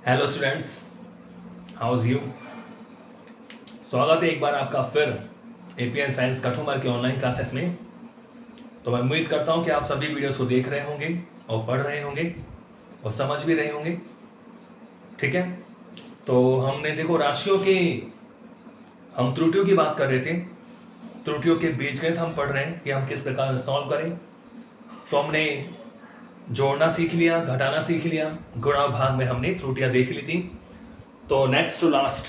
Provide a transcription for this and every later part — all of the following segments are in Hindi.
Hello students, house you. स्वागत है एक बार आपका फिर एपीएन साइंस कठुमर के ऑनलाइन क्लासेस में। तो मैं उम्मीद करता हूं कि आप सभी वीडियोस को देख रहे होंगे और पढ़ रहे होंगे और समझ भी रहे होंगे। ठीक है, तो हमने देखो राशियों की हम त्रुटियों की बात कर रहे थे। त्रुटियों के बीजगणित हम पढ़ रहे हैं कि हम किस प्रकार से सॉल्व करें। तो हमने जोड़ना सीख लिया, घटाना सीख लिया, गुणा भाग में हमने त्रुटियां देख ली थी। तो नेक्स्ट टू लास्ट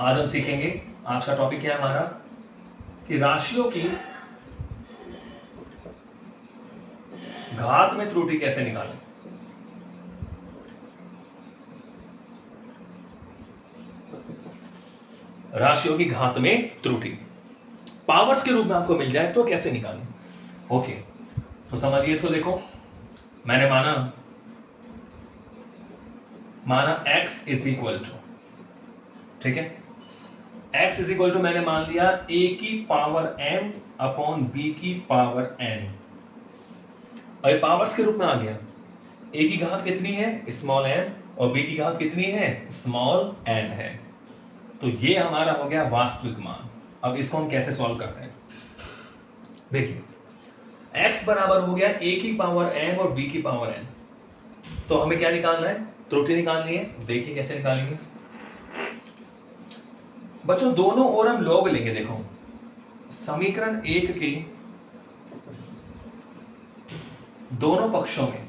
आज हम सीखेंगे, आज का टॉपिक क्या है हमारा, कि राशियों की घात में त्रुटि कैसे निकालें। राशियों की घात में त्रुटि पावर्स के रूप में आपको मिल जाए तो कैसे निकालें। ओके, तो समझिए इसको। देखो, मैंने माना x इज इक्वल टू, ठीक है, x इज इक्वल टू मैंने मान लिया a की पावर m अपॉन b की पावर n। और ये पावर्स के रूप में आ गया। a की घात कितनी है, स्मॉल m, और b की घात कितनी है, स्मॉल n है। तो ये हमारा हो गया वास्तविक मान। अब इसको हम कैसे सॉल्व करते हैं, देखिए x बराबर हो गया a की पावर m और b की पावर n। तो हमें क्या निकालना है, त्रुटि निकालनी है। देखिए कैसे निकालेंगे बच्चों, दोनों ओर हम लॉग लेंगे। देखो, समीकरण 1 के दोनों पक्षों में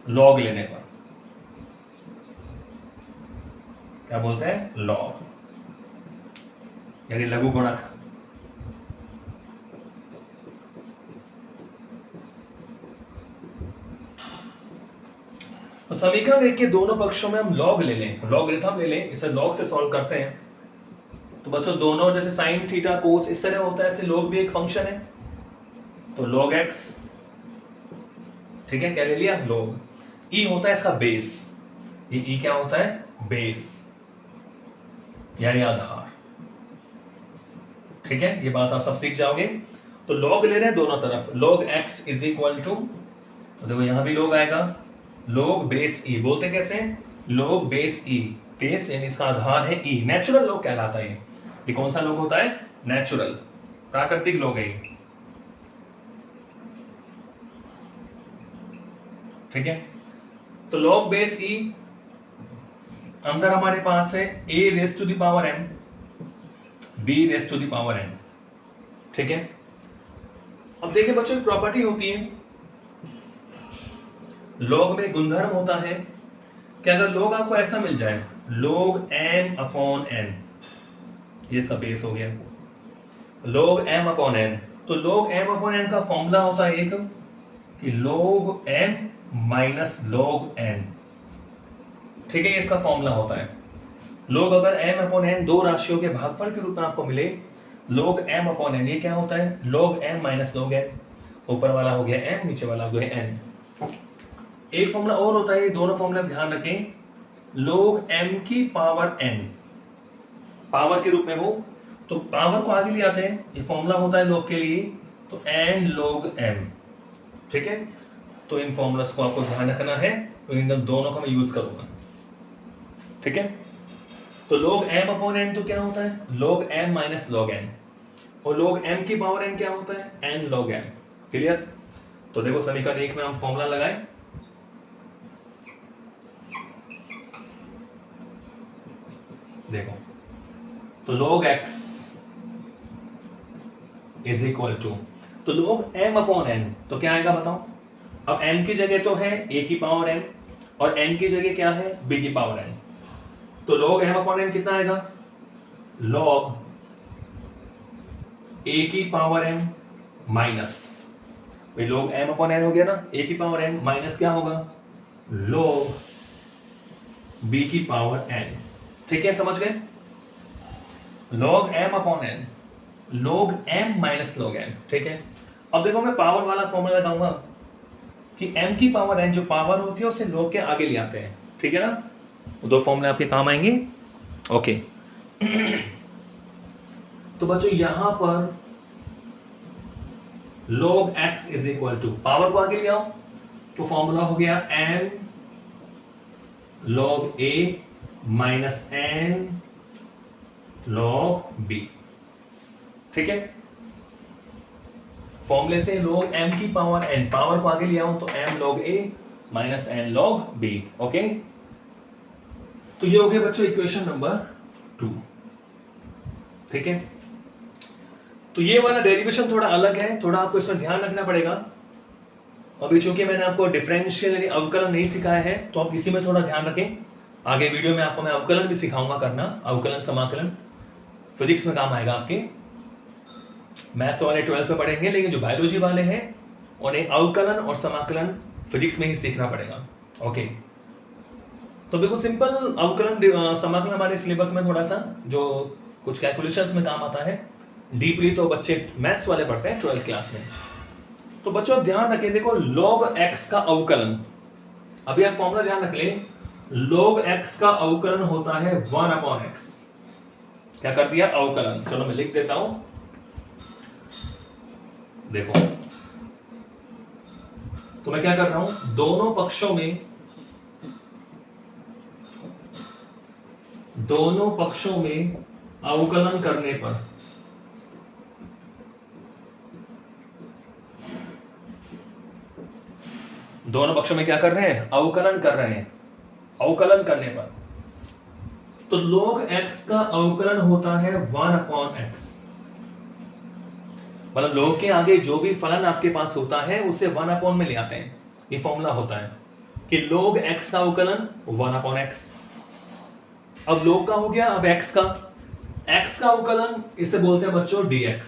लॉग लेने पर क्या बोलते हैं, लॉग, यानी लघु गुणक। तो समीकरण 1 के दोनों पक्षों में हम लॉग ले लें, लॉगरिथम ले लें, इसे लॉग से सॉल्व करते हैं। तो बच्चों दोनों, जैसे साइन थीटा कोस इस तरह होता है, ऐसे लॉग भी एक फंक्शन है। तो लॉग एक्स, ठीक है, क्या ले लिया, लॉग। ई होता है इसका बेस, ये ई क्या होता है, बेस, यानी आधार। ठीक है, ये बात आप सब सीख जाओगे। तो लॉग ले रहे हैं दोनों तरफ, log x is equal to, तो देखो यहां भी लॉग आएगा, लॉग बेस ई। बोलते कैसे, लॉग बेस ई, बेस यानी इसका आधार है ई। नेचुरल लॉग कहलाता है ये कौन सा लॉग होता है, नेचुरल, प्राकृतिक लॉग है। ठीक है, तो लॉग बेस ई, अंदर हमारे पास है a raise to the power m, b raise to the power n। ठीक है, अब देखिए बच्चों, प्रॉपर्टी होती है लॉग में, गुणधर्म होता है कि अगर लॉग आपको ऐसा मिल जाए, log m अपॉन n, ये सब बेस हो गया, log m अपॉन n। तो log m अपॉन n का फॉर्मूला होता है एक, कि log m minus log n। ठीक है, ये इसका फॉर्मूला होता है। log अगर m अपॉन n दो राशियों के भागफल के रूप में आपको मिले, log m अपॉन n, ये क्या होता है, log m minus log n। ऊपर वाला हो गया m, नीचे वाला हो गया n। एक फॉर्मूला और होता है, दोनों फॉर्मूला ध्यान रखें, log m की पावर n, पावर के रूप में हो तो पावर को आगे ले आते हैं, ये फॉर्मूला होता है log के लिए, तो n log m। ठीक है, तो इन फॉर्मूलास को आपको ध्यान रखना है, तो इन दोनों को मैं यूज करूंगा। ठीक है, तो log m अपॉन n तो क्या होता है, log m minus log n, और log m की पावर n क्या होता है, n log m। क्लियर। तो देखो समीकरण 1 में हम फॉर्मूला लगाएं, देखो, तो log x is equal to, तो log m अपॉन n तो क्या आएगा बताओ। अब m की जगह तो है a की पावर n, और n की जगह क्या है, b की पावर n। तो log m अपॉन n कितना आएगा, log a की पावर m माइनस, भाई log m अपॉन n हो गया ना, a की पावर n माइनस क्या होगा, log b की पावर n। ठीक है, समझ गए, log m upon n, log m minus log n। ठीक है, अब देखो मैं पावर वाला फॉर्मूला लगाऊंगा कि m की पावर n जो पावर होती है उसे log के आगे ले आते हैं। ठीक है ना, दो फॉर्मूले आपके काम आएंगे। ओके तो बच्चों यहां पर log x is equal to, power को आगे ले आओ तो फॉर्मूला हो गया n log a minus n log b। ठीक है, फॉर्मूले से log m की पावर n, पावर को आगे ले आओ तो m log a minus n log b। Okay, तो ये हो गया बच्चों इक्वेशन नंबर 2। ठीक है, तो ये वाला डेरिवेशन थोड़ा अलग है, थोड़ा आपको इसमें ध्यान रखना पड़ेगा। अभी चूंकि मैंने आपको डिफरेंशियल यानी अवकलन नहीं सिखाया है तो आप इसी में थोड़ा ध्यान रखें। आगे वीडियो में आपको मैं अवकलन भी सिखाऊंगा करना, अवकलन समाकलन फिजिक्स में काम आएगा आपके। मैथ्स वाले 12th में पढ़ेंगे, लेकिन जो बायोलॉजी वाले हैं उन्हें अवकलन और समाकलन फिजिक्स में ही सीखना पड़ेगा। ओके, तो बिल्कुल सिंपल अवकलन समाकलन हमारे सिलेबस में थोड़ा सा जो कुछ कैलकुलेशंस में काम आता है, डीपली तो बच्चे मैथ्स वाले पढ़ते हैं 12th क्लास में। तो बच्चों ध्यान रखें, देखो log x का अवकलन, अभी आप फॉर्मूला ध्यान रख लें, log x का अवकलन होता है 1/x। क्या कर दिया, अवकलन। चलो मैं लिख देता हूं, देखो तो मैं क्या कर रहा हूं, दोनों पक्षों में अवकलन करने पर दोनों पक्षों में क्या कर रहे हैं, अवकलन कर रहे हैं। अवकलन करने पर तो log x का अवकलन होता है 1/x, मतलब log के आगे जो भी फलन आपके पास होता है उसे 1/ में ले आते हैं। ये फॉर्मूला होता है कि log x का अवकलन 1/x। अब log का हो गया, अब x का अवकलन इसे बोलते हैं बच्चों dx।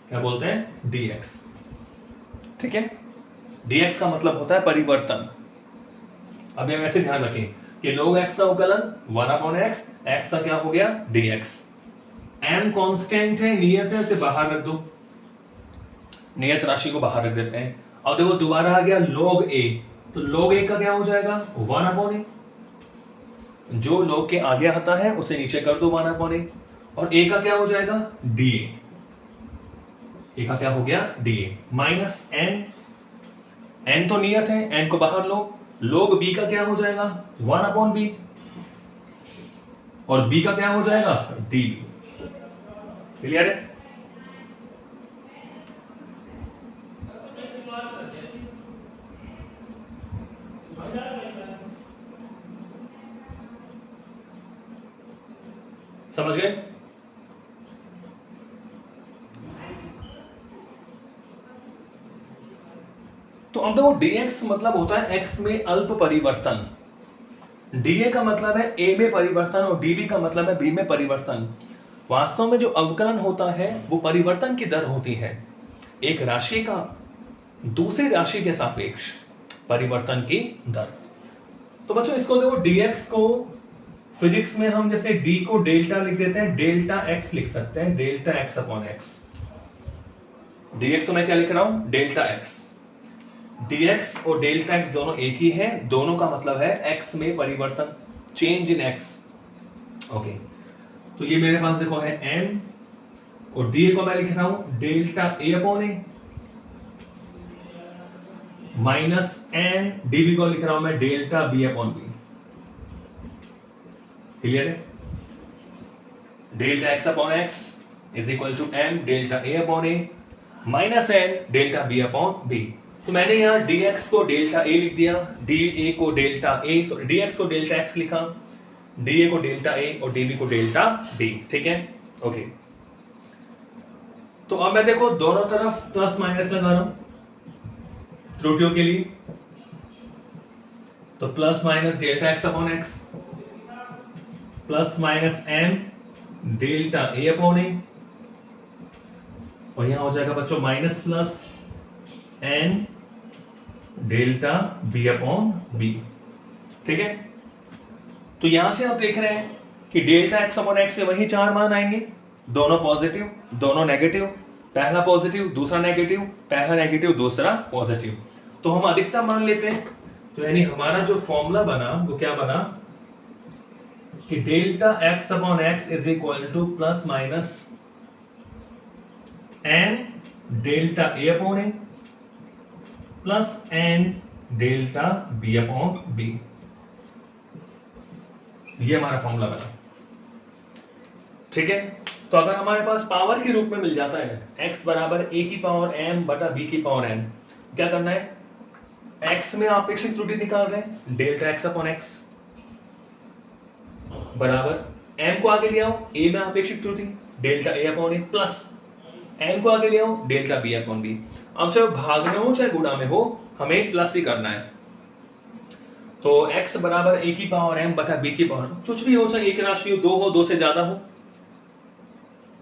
क्या बोलते हैं, dx। ठीक है, dx का मतलब होता है परिवर्तन। अब हम ऐसे ध्यान रखें कि log x का अवकलन 1/x, x का क्या हो गया, dx। m कांस्टेंट है, नियत है, उसे बाहर रख दो, नियत राशि को बाहर रख देते हैं। अब देखो दोबारा आ गया log a, तो log a का क्या हो जाएगा, 1/a। जो log के आगे आता है उसे नीचे कर दो 1/a, और a का क्या हो जाएगा, dA। a का क्या हो गया, dA माइनस n तो नियत है, n को बाहर लो, log b का क्या हो जाएगा, 1/b, और b का क्या हो जाएगा, d। क्लियर है, समझ गए। तो अब देखो dx मतलब होता है x में अल्प परिवर्तन, dA का मतलब है a में परिवर्तन, और dB का मतलब है b में परिवर्तन। वास्तव में जो अवकलन होता है वो परिवर्तन की दर होती है, एक राशि का दूसरी राशि के सापेक्ष परिवर्तन की दर। तो बच्चों इसको देखो, dx को फिजिक्स में हम जैसे d को डेल्टा लिख देते हैं, डेल्टा x लिख सकते हैं, डेल्टा x/x। dx को मैं क्या लिख रहा हूं, डेल्टा x। dx और डेल्टा x दोनों एक ही है, दोनों का मतलब है x में परिवर्तन, चेंज इन x। ओके, तो ये मेरे पास देखो है m, और dA को मैं लिख रहा हूं delta a/a minus n, dB को लिख रहा हूं मैं डेल्टा b/b। क्लियर है, delta x/x is equal to m delta a/a minus n delta b/b। तो मैंने यहाँ dx को डेल्टा a लिख दिया, dA को डेल्टा a, सॉरी dx को डेल्टा x लिखा, dA को डेल्टा a और dB को डेल्टा b। ठीक है, ओके। तो अब मैं देखो दोनों तरफ प्लस माइनस लगा रहा हूं त्रुटियों के लिए, तो plus minus delta x/x plus minus m delta a/a, और यहां हो जाएगा बच्चों minus plus n delta b/b। ठीक है, तो यहां से आप देख रहे हैं कि डेल्टा x/x के वही चार मान आएंगे, दोनों पॉजिटिव दोनों नेगेटिव, पहला पॉजिटिव दूसरा नेगेटिव, पहला नेगेटिव दूसरा पॉजिटिव। तो हम अधिकतम मान लेते हैं, तो यानी हमारा जो फॉर्मूला बना वो क्या बना कि delta x/x is equal to plus minus n delta A upon A plus N delta B upon B. ये हमारा फॉर्मूला बना। ठीक है, तो अगर हमारे पास पावर के रूप में मिल जाता है x बराबर a की पावर m बटा b की पावर n, क्या करना है, x में आपेक्षिक त्रुटि निकाल रहे हैं, डेल्टा x अपॉन x बराबर m को आगे ले आओ, a में आपेक्षिक त्रुटि delta a upon a plus n को आगे ले आओ, डेल्टा b अपॉन b। अब चाहे भाग में हो चाहे गुणा में हो, हमें प्लस ही करना है। तो x बराबर a की पावर m बटा b की पावर, कुछ भी हो, चाहे एक राशि हो, दो हो, दो से ज्यादा हो,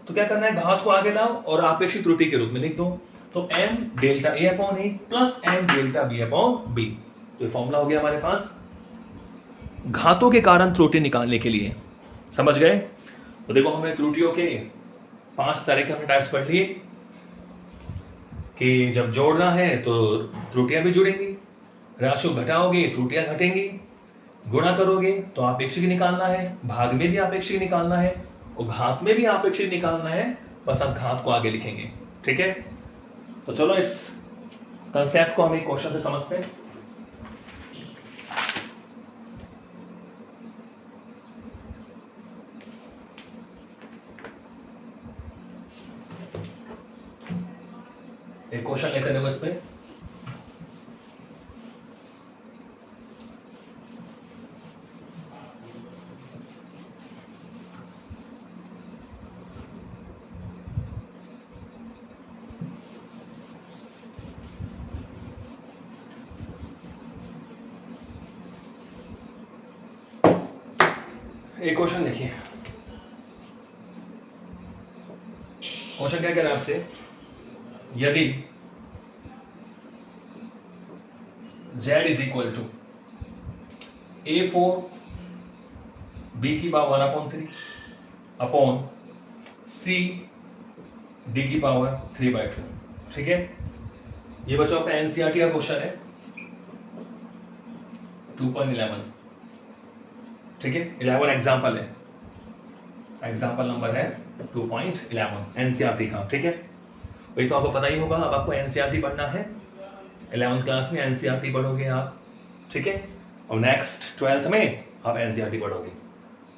तो क्या करना है, घात को आगे लाओ और आपेक्षिक त्रुटि के रूप में लिख दो। तो m delta a upon a plus m delta b upon b। तो ये फॉर्मूला हो गया हमारे पास घातों के कारण त्रुटि निकालने के लिए। समझ गए? तो देखो, हमने त्रुटियों के 5 तरह के हमने टाइप्स पढ़ लिए कि जब जोड़ना है तो त्रुटियां भी जुड़ेंगी, राशियों घटाओगे त्रुटियां घटेंगी, गुणा करोगे तो आपेक्षिक निकालना है, भाग में भी आपेक्षिक निकालना है और घात में भी आपेक्षिक निकालना है। बस हम घात को आगे लिखेंगे। ठीक है, तो चलो इस कंसेप्ट को हम एक क्वेश्चन से समझते हैं। एक क्वेश्चन लेते देखो इस पे। एक क्वेश्चन देखिए, क्वेश्चन क्या कह रहा है आपसे, यदि z is equal to A4 b की पावर 1/3 अपॉन c d की पावर 3/2। ठीक है, ये बच्चों आपका एनसीईआरटी का क्वेश्चन है 2.11। ठीक है, 11 एग्जाम्पल है, एग्जाम्पल नंबर है 2.11 एनसीईआरटी का। ठीक है, वही तो आपको पता ही होगा, अब आपको एनसीईआरटी पढ़ना है, 11th क्लास में एनसीईआरटी पढ़ोगे आप। ठीक है, और नेक्स्ट 12th में आप एनसीईआरटी पढ़ोगे।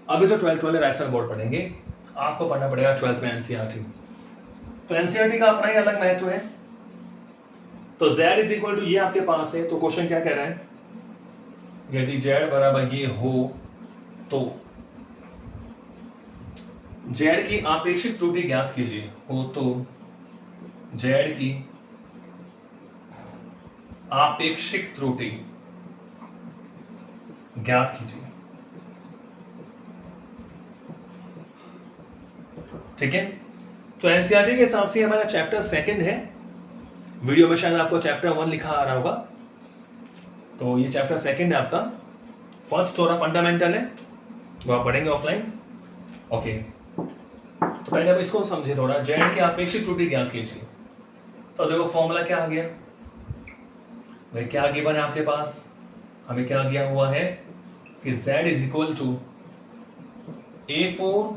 अभी तो 12th वाले राजस्थान बोर्ड पढ़ेंगे, आपको पढ़ना पड़ेगा 12th में एनसीईआरटी। तो एनसीईआरटी का अपना ही अलग महत्व है। तो z इज इक्वल टू ये आपके पास है, तो क्वेश्चन क्या कह रहा है, यदि z बराबर ये हो तो z की आपेक्षिक त्रुटि ज्ञात कीजिए। हो तो z की आपेक्षिक त्रुटि ज्ञात कीजिए। ठीक है, तो एनसीईआरटी के हिसाब से हमारा चैप्टर 2 है। वीडियो में शायद आपको चैप्टर 1 लिखा आ रहा होगा, तो ये चैप्टर 2 है आपका। फर्स्ट थोड़ा फंडामेंटल है, वो आप पढ़ेंगे ऑफलाइन। ओके, तो पहले आप इसको समझे थोड़ा, जेड की आपेक्षिक त्रुटि ज्ञात कीजिए। तो देखो फॉर्मूला क्या आ गया भाई, क्या गिवन है आपके पास, हमें क्या दिया हुआ है कि z is equal to A4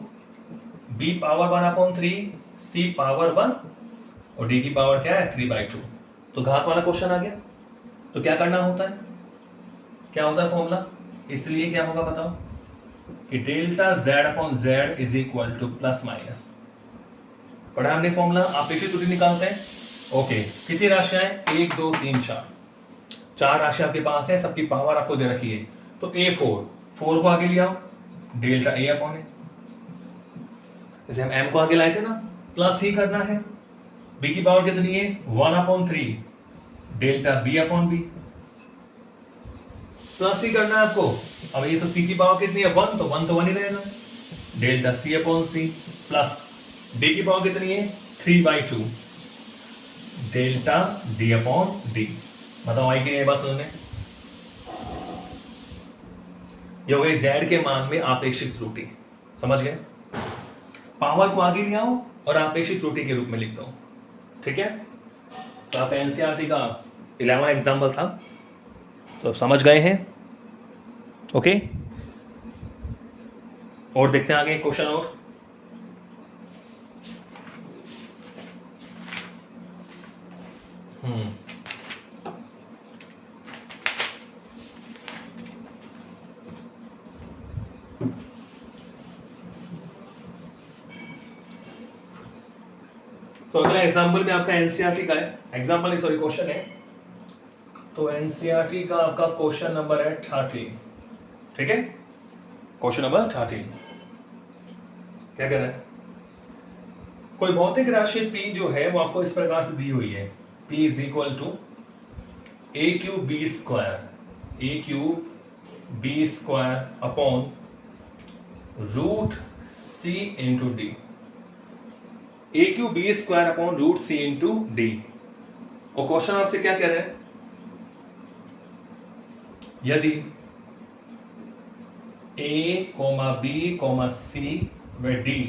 b power 1/3 c power 1 और d की पावर क्या है 3/2। तो घात वाला क्वेश्चन आ गया, तो क्या करना होता है, क्या होता है फॉर्मूला, इसलिए क्या होगा बताओ कि delta z upon z is equal to plus minus, पढ़ा हमने फॉर्मूला, आपेक्षिक त्रुटि निकालते हैं। ओके, कितनी राशियां हैं, 1 2 3 4, 4 राशियां आपके पास है, सबकी पावर आपको दे रखी है। तो A4 को आगे ले आओ, डेल्टा a अपॉन ए, जैसे हम m को आगे लाए थे ना, प्लस ही करना है। b की पावर कितनी है 1/3 delta b upon b, plus ही करना है आपको। अब ये तो c की पावर कितनी है 1, तो 1 तो 1 ही रहेगा, delta c upon c plus d की पावर कितनी है 3/2 डेल्टा d अपॉन d। बताओ आई कि ये बात समझ में, ये हो गई z के मान में आपेक्षिक त्रुटि। समझ गए, पावर को आगे ले आओ और आपेक्षिक त्रुटि के रूप में लिख दो। ठीक है, तो आप एनसीईआरटी का 11वां एग्जाम्पल था, तो आप समझ गए हैं। ओके, और देखते हैं आगे क्वेश्चन। और तो अगला एग्जाम्पल भी आपका एनसीईआरटी का है, एग्जाम्पल नहीं सॉरी क्वेश्चन है। तो एनसीईआरटी का आपका क्वेश्चन नंबर है 13, ठीक है, क्वेश्चन नंबर 13 क्या कह रहा है, कोई भौतिक राशि P जो है वो आपको इस प्रकार से दी हुई है, P is equal to A cube B square upon root C into D, A cube B square upon root C into D. और क्वेश्चन आपसे क्या कह रहे हैं, यदि A comma B comma C व डी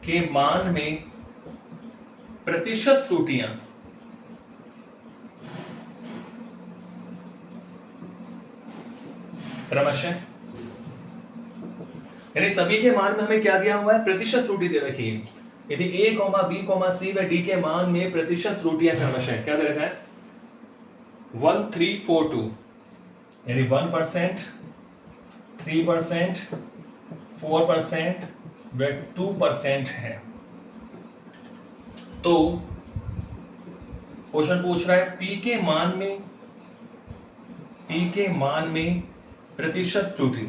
के मान में प्रतिशत त्रुटियां क्रमशः, यानी सभी के मान में हमें क्या दिया हुआ है, प्रतिशत त्रुटि दे रखी है। यदि A comma B comma C व डी के मान में प्रतिशत त्रुटियां क्रमशः क्या दे रखा है, 1342, यानी 1%, 3%, 4% व 2% है। तो क्वेश्चन पूछ रहा है P के मान में प्रतिशत त्रुटि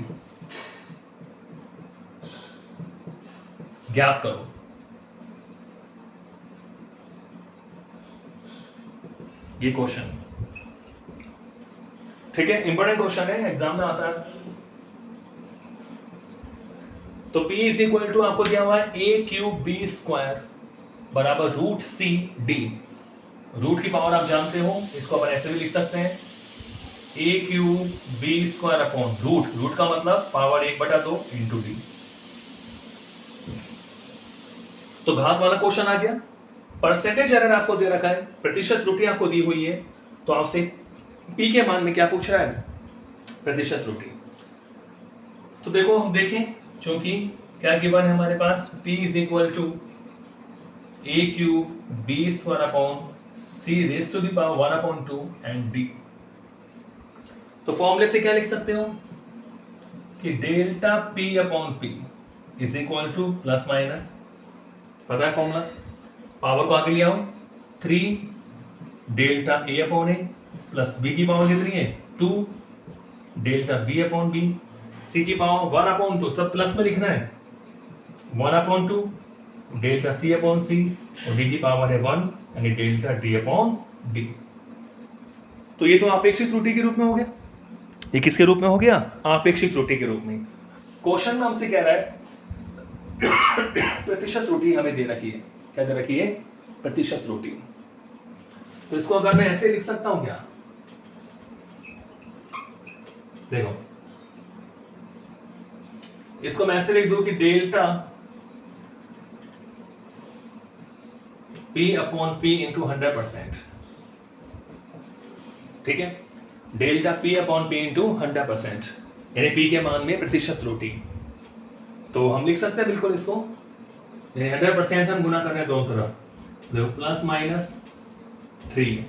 ज्ञात करो। ये क्वेश्चन ठीक है, इंपॉर्टेंट क्वेश्चन है, एग्जाम में आता है। तो P इज इक्वल टू आपको दिया हुआ है ए क्यूब बी स्क्वायर बराबर रूट सी डी। रूट की पावर आप जानते हो, इसको अपन ऐसे भी लिख सकते हैं, A cube B square upon root का मतलब पावर 1/2 इंटू डी। तो घात वाला क्वेश्चन आ गया। परसेंटेज एरर आपको दे रखा है, प्रतिशत त्रुटि आपको दी हुई है, तो आपसे P के मान में क्या पूछ रहा है, प्रतिशत त्रुटि। तो देखो हम देखें, चूंकि क्या गिवन है हमारे पास, P is equal to A cube B square upon C raise to the power 1/2 and D. तो फॉर्मूले से क्या लिख सकते हो कि delta P upon P is equal to plus minus, पता है फॉर्मूला, पावर को आगे ले आओ, 3 delta A upon A plus B की पावर कितनी है 2 delta B upon B, C की पावर 1/2, सब प्लस में लिखना है, 1/2 डेल्टा C अपॉन सी और D की पावर है 1 यानी डेल्टा D अपॉन डी। तो ये तो आपेक्षिक त्रुटि के रूप में हो गया। ये किसके रूप में हो गया, आपेक्षिक त्रुटि के रूप में। क्वेश्चन में हमसे कह रहा है प्रतिशत त्रुटि हमें दे रखी है, क्या दे रखी है, प्रतिशत त्रुटि। तो इसको अगर मैं ऐसे लिख सकता हूं क्या, देखो इसको मैं ऐसे लिख दूं कि delta P upon P into 100%, ठीक है, delta P upon P into 100%, यानी P के मान में प्रतिशत त्रुटि। तो हम लिख सकते हैं बिल्कुल इसको, यानी 100% से हम गुना कर रहे हैं दोनों तरफ, देखो प्लस माइनस 3,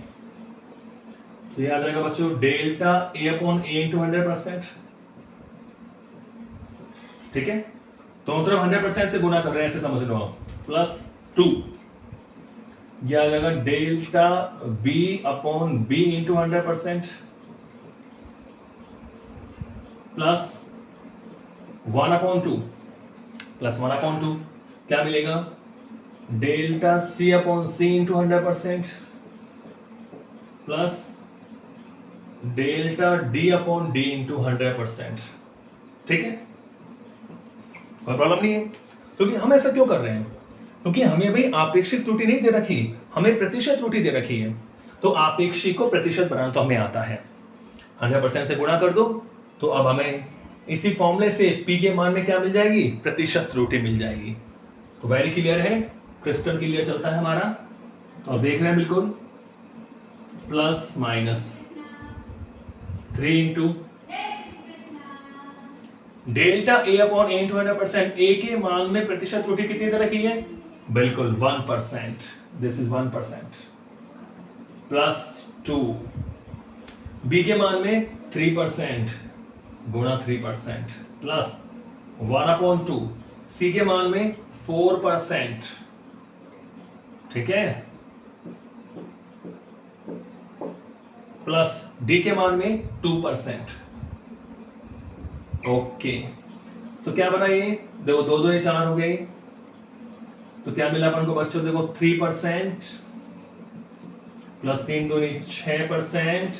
तो ये आ जाएगा बच्चों delta A upon A into 100%, ठीक है, दोनों तरफ 100% से गुना कर रहे हैं, ऐसे समझ लो आप, प्लस 2, यह आ जाएगा delta B upon B into 100% plus 1/2 plus 1/2, क्या मिलेगा, delta C upon C into 100% plus delta D upon D into 100%, ठीक है, कोई प्रॉब्लम नहीं है। क्योंकि हम ऐसा क्यों कर रहे हैं, क्योंकि हमें भाई आपेक्षिक त्रुटि नहीं दे रखी, हमें प्रतिशत त्रुटि दे रखी है। तो आपेक्षिक को प्रतिशत बनाना तो हमें आता है, 100% से गुणा कर दो, तो अब हमें इसी फॉर्मूले से P के मान में क्या मिल जाएगी, प्रतिशत त्रुटि मिल जाएगी। तो वेरी क्लियर है, क्रिस्टल क्लियर चलता है हमारा। तो अब देख रहे हैं बिल्कुल, plus minus 3 into delta A upon A into 100%, A के मान में प्रतिशत त्रुटि कितनी दे रखी है, बिल्कुल 1%, दिस इज 1%, +2, बी के मान में 3% गुणा 3% प्लस 1/2, सी के मान में 4%, ठीक है, प्लस डी के मान में 2%। ओके, तो क्या बना ये, देखो 2 2 4 हो गए, तो क्या मिला अपन को बच्चों, देखो 3% प्लस 3 2 6%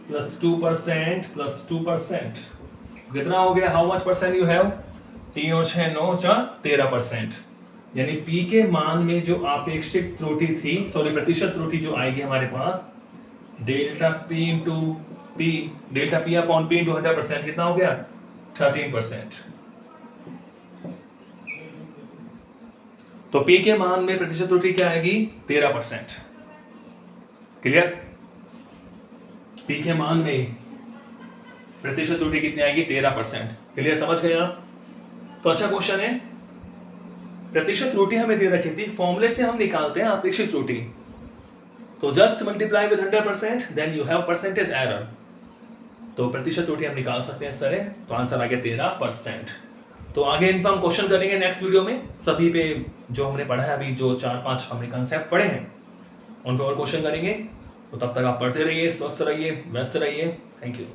प्लस 2% प्लस 2%, कितना हो गया, how much percent you have, 3 और 6 9 4 13%। यानी पी के मान में जो आपेक्षिक त्रुटि थी, सॉरी प्रतिशत त्रुटि जो आएगी हमारे पास, delta P into P, delta P upon P into 100%, कितना हो गया, 13%। तो पी के मान में प्रतिशत त्रुटि क्या आएगी, 13%। क्लियर, पी के मान में प्रतिशत त्रुटि कितनी आएगी, 13%। क्लियर, समझ गए आप। तो अच्छा क्वेश्चन है, प्रतिशत त्रुटि हमें दे रखी थी, फॉर्मूले से हम निकालते हैं अपेक्षित त्रुटि, तो just multiply with 100% then you have percentage error. तो प्रतिशत त्रुटि हम निकाल सकते हैं इस तरह, तो आंसर आ गया 13%। तो आगे इन पर हम क्वेश्चन करेंगे नेक्स्ट वीडियो में, सभी पे जो हमने पढ़ा है अभी, जो 4-5 हमने कंसेप्ट पढ़े हैं उन पर और क्वेश्चन करेंगे। तो तब तक आप पढ़ते रहिए, स्वस्थ रहिए, व्यस्त रहिए। Thank you.